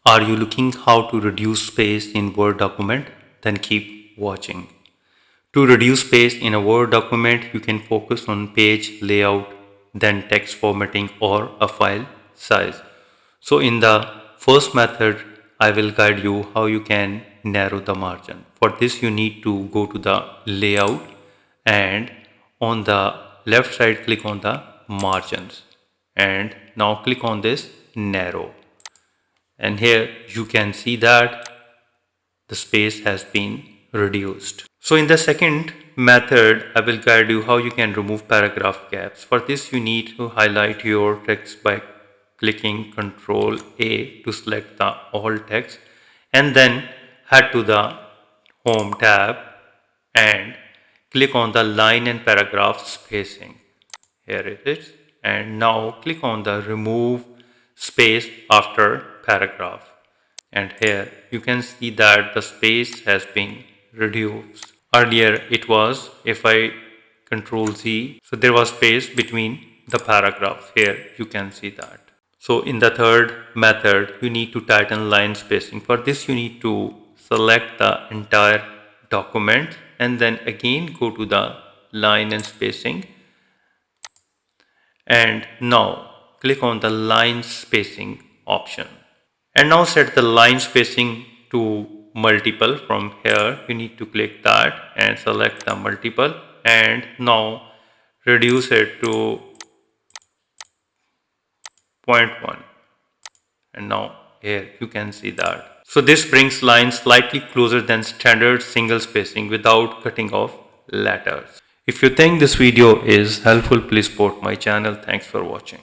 Are you looking how to reduce space in Word document? Then keep watching. To reduce space in a Word document, you can focus on page layout, then text formatting or a file size. So in the first method, I will guide you how you can narrow the margin. For this, you need to go to the layout and on the left side, click on the margins. And now click on this narrow. And here you can see that the space has been reduced. So in the second method, I will guide you how you can remove paragraph gaps. For this, you need to highlight your text by clicking Ctrl A to select the all text and then head to the Home tab and click on the line and paragraph spacing. Here it is. And now click on the remove space after paragraph. And here you can see that the space has been reduced. Earlier it was, if I control Z, so there was space between the paragraphs. Here you can see that. So in the third method, you need to tighten line spacing. For this, you need to select the entire document and then again go to the line and spacing. And now click on the line spacing option. And now set the line spacing to multiple. From here, you need to click that and select the multiple. And now reduce it to 0.1. And now here you can see that. So this brings lines slightly closer than standard single spacing without cutting off letters. If you think this video is helpful, please support my channel. Thanks for watching.